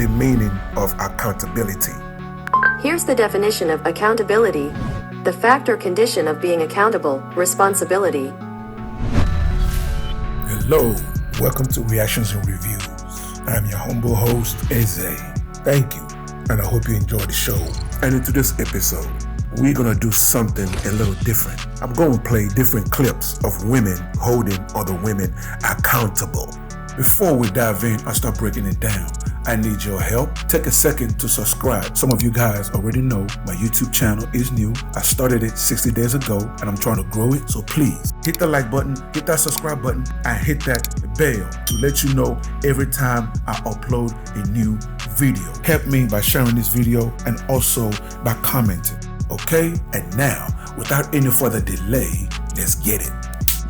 the meaning of accountability. Here's the definition of accountability: the fact or condition of being accountable, responsibility. Hello, welcome to Reactions and Reviews. I'm your humble host, Eze. Thank you, and I hope you enjoy the show. And into this episode, we're gonna do something a little different. I'm gonna play different clips of women holding other women accountable. Before we dive in, I start breaking it down. I need your help. Take a second to subscribe. Some of you guys already know my YouTube channel is new. I started it 60 days ago and I'm trying to grow it. So please hit the like button, hit that subscribe button, and hit that bell to let you know every time I upload a new video. Help me by sharing this video and also by commenting. Okay? And now, without any further delay, let's get it.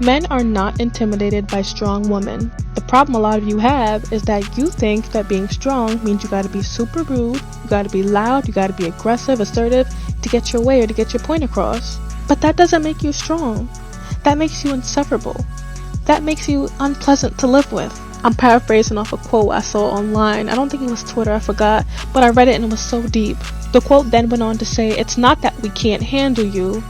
Men are not intimidated by strong women. The problem a lot of you have is that you think that being strong means you gotta be super rude, you gotta be loud, you gotta be aggressive, assertive to get your way or to get your point across. But that doesn't make you strong. That makes you insufferable. That makes you unpleasant to live with. I'm paraphrasing off a quote I saw online. I don't think it was Twitter, I forgot, but I read it and it was so deep. The quote then went on to say, "It's not that we can't handle you,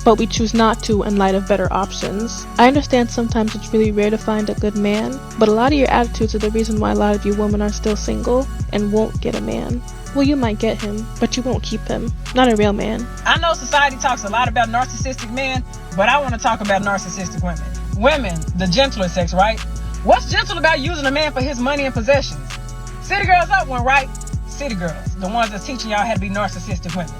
but we choose not to in light of better options." I understand sometimes it's really rare to find a good man, but a lot of your attitudes are the reason why a lot of you women are still single and won't get a man. Well, you might get him, but you won't keep him. Not a real man. I know society talks a lot about narcissistic men, but I want to talk about narcissistic women. Women, the gentler sex, right? What's gentle about using a man for his money and possessions? City girls up one, right? City girls, the ones that's teaching y'all how to be narcissistic women.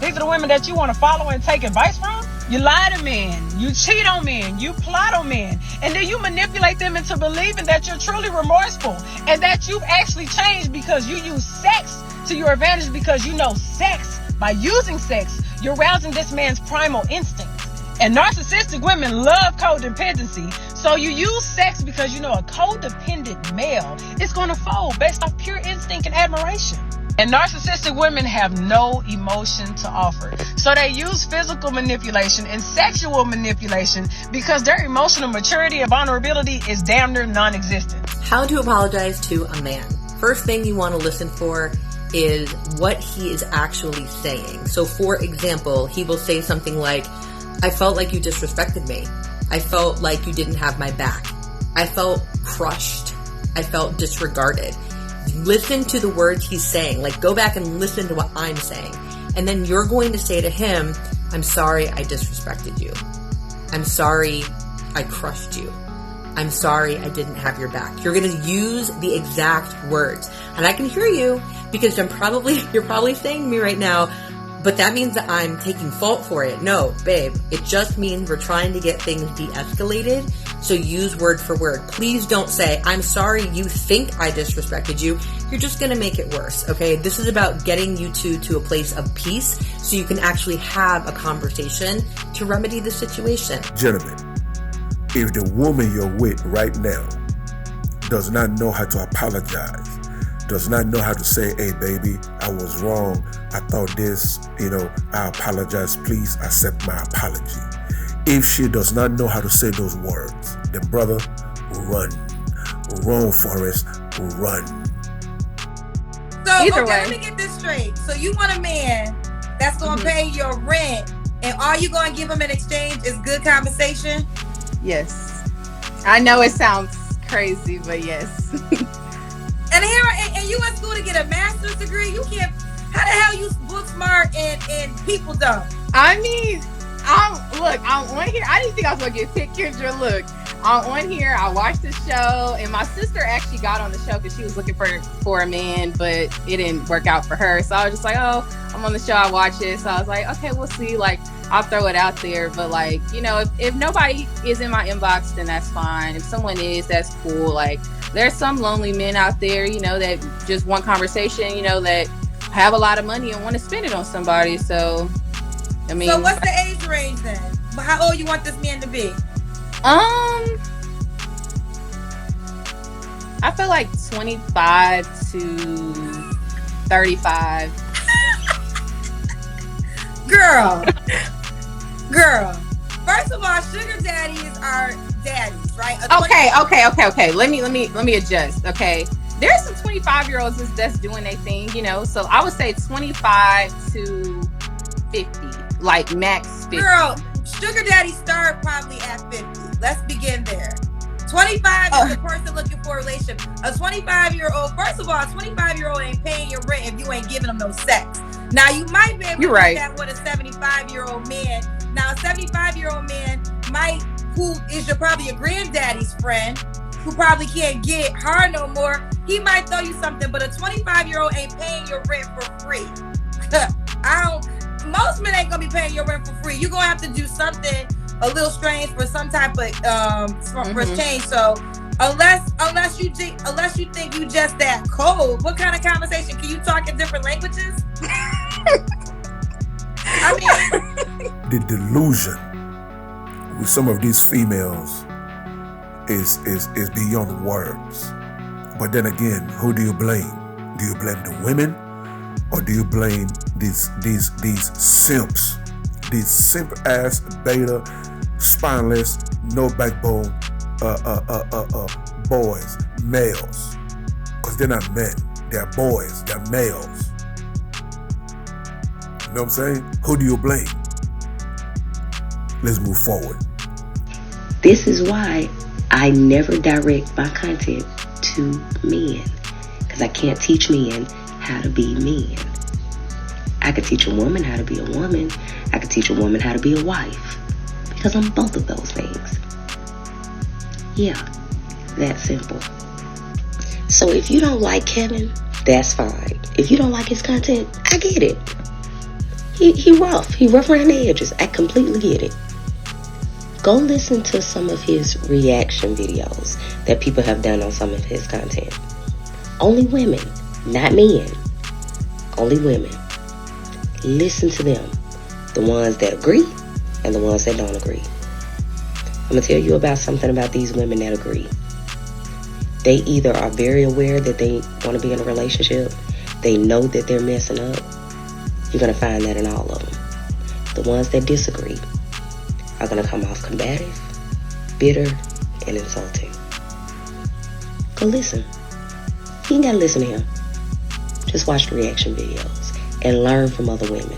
These are the women that you want to follow and take advice from? You lie to men, you cheat on men, you plot on men, and then you manipulate them into believing that you're truly remorseful and that you've actually changed because you use sex to your advantage, because you know sex, by using sex, you're rousing this man's primal instincts. And narcissistic women love codependency, so you use sex because you know a codependent male is going to fold based off pure instinct and admiration. And narcissistic women have no emotion to offer. So they use physical manipulation and sexual manipulation because their emotional maturity and vulnerability is damn near non-existent. How to apologize to a man. First thing you want to listen for is what he is actually saying. So for example, he will say something like, "I felt like you disrespected me. I felt like you didn't have my back. I felt crushed. I felt disregarded." Listen to the words he's saying. Like, go back and listen to what I'm saying. And then you're going to say to him, "I'm sorry I disrespected you. I'm sorry I crushed you. I'm sorry I didn't have your back." You're going to use the exact words. And I can hear you because you're probably saying to me right now, "But that means that I'm taking fault for it." No, babe, it just means we're trying to get things de-escalated. So use word for word. Please don't say, "I'm sorry you think I disrespected you." You're just going to make it worse, okay? This is about getting you two to a place of peace so you can actually have a conversation to remedy the situation. Gentlemen, if the woman you're with right now does not know how to apologize, does not know how to say, "Hey baby, I was wrong. I thought this, I apologize. Please accept my apology." If she does not know how to say those words, then brother, run. Run, Forrest, run. So, Either okay, way. let me get this straight. So you want a man that's going to pay your rent, and all you're going to give him in exchange is good conversation? Yes. I know it sounds crazy, but yes. And you in school to get a master's degree? You can't. How the hell you book smart and people don't? I mean, I'm on here. I didn't think I was going to get picked, Kendra. Look, I'm on here. I watched the show, and my sister actually got on the show because she was looking for a man, but it didn't work out for her. So I was just like, oh, I'm on the show. I watch it. So I was like, okay, we'll see. Like, I'll throw it out there. But like, if nobody is in my inbox, then that's fine. If someone is, that's cool. Like, there's some lonely men out there, that just want conversation, that have a lot of money and want to spend it on somebody. So, I mean. So what's the age range then? How old you want this man to be? I feel like 25 to 35. Girl. First of all, sugar daddies are daddies, right? Okay. Let me adjust. Okay, there's some 25-year-olds that's doing their thing, you know. So I would say 25 to 50, like max 50. Girl, sugar daddy start probably at 50. Let's begin there. 25 is the person looking for a relationship. A 25-year-old, first of all, a 25-year-old ain't paying your rent if you ain't giving them no sex. Now, you might be able to do that with a 75-year-old man. Now, a 75-year-old man who is probably your granddaddy's friend, who probably can't get hard no more, he might throw you something, but a 25-year-old ain't paying your rent for free. Most men ain't gonna be paying your rent for free. You're gonna have to do something a little strange for some type of for change. So unless you think you just that cold, what kind of conversation? Can you talk in different languages? I mean, the delusion with some of these females is beyond words. But then again, who do you blame? Do you blame the women, or do you blame these simps, these simp ass beta, spineless, no backbone boys, males? Because they're not men, they're boys, they're males. You know what I'm saying? Who do you blame? Let's move forward. This is why I never direct my content to men, because I can't teach men how to be men. I could teach a woman how to be a woman. I could teach a woman how to be a wife, because I'm both of those things. Yeah, that simple. So if you don't like Kevin, that's fine. If you don't like his content, I get it. He rough around the edges. I completely get it. Go listen to some of his reaction videos that people have done on some of his content. Only women, not men. Only women. Listen to them. The ones that agree and the ones that don't agree. I'm going to tell you about something about these women that agree. They either are very aware that they want to be in a relationship. They know that they're messing up. You're going to find that in all of them. The ones that disagree are going to come off combative, bitter, and insulting. Go listen. You ain't got to listen to him. Just watch the reaction videos and learn from other women.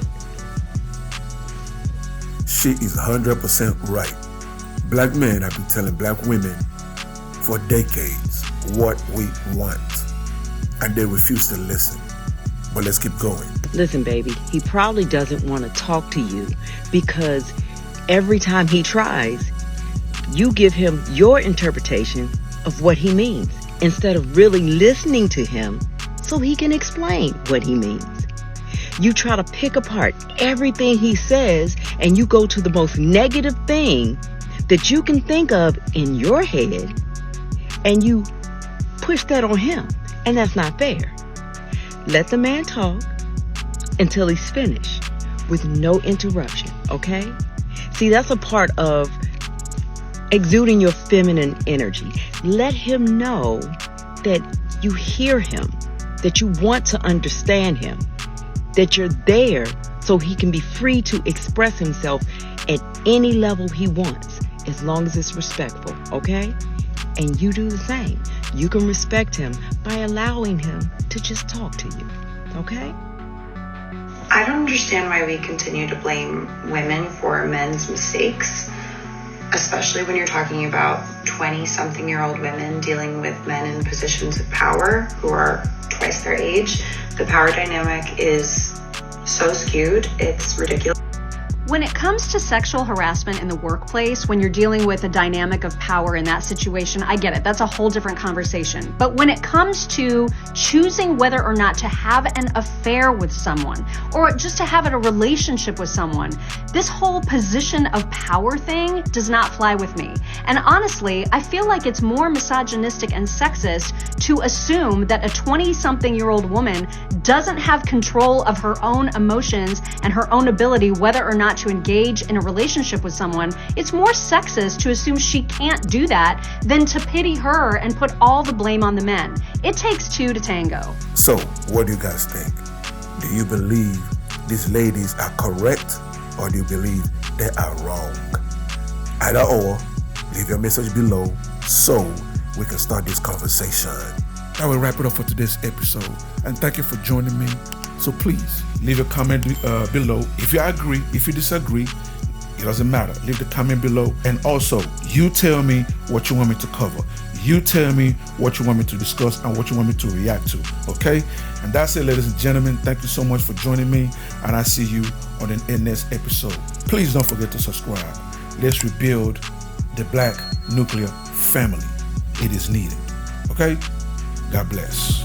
She is 100% right. Black men have been telling black women for decades what we want, and they refuse to listen. But let's keep going. Listen, baby, he probably doesn't want to talk to you because every time he tries, you give him your interpretation of what he means instead of really listening to him so he can explain what he means. You try to pick apart everything he says and you go to the most negative thing that you can think of in your head and you push that on him, and that's not fair. Let the man talk until he's finished with no interruption, okay? See, that's a part of exuding your feminine energy. Let him know that you hear him, that you want to understand him, that you're there so he can be free to express himself at any level he wants, as long as it's respectful, okay? And you do the same. You can respect him by allowing him to just talk to you, okay? I don't understand why we continue to blame women for men's mistakes, especially when you're talking about 20-something-year-old women dealing with men in positions of power who are twice their age. The power dynamic is so skewed, it's ridiculous. When it comes to sexual harassment in the workplace, when you're dealing with a dynamic of power in that situation, I get it. That's a whole different conversation. But when it comes to choosing whether or not to have an affair with someone or just to have a relationship with someone, this whole position of power thing does not fly with me. And honestly, I feel like it's more misogynistic and sexist to assume that a 20-something-year-old woman doesn't have control of her own emotions and her own ability whether or not to engage in a relationship with someone. It's more sexist to assume she can't do that than to pity her and put all the blame on the men. It takes two to tango. So, what do you guys think? Do you believe these ladies are correct, or do you believe they are wrong? Either or, leave your message below so we can start this conversation. that will wrap it up for today's episode. And thank you for joining me. So please leave a comment below. If you agree, if you disagree, it doesn't matter. Leave the comment below. And also, you tell me what you want me to cover. You tell me what you want me to discuss and what you want me to react to. Okay? And that's it, ladies and gentlemen. Thank you so much for joining me. And I see you on the next episode. Please don't forget to subscribe. Let's rebuild the Black nuclear family. It is needed. Okay? God bless.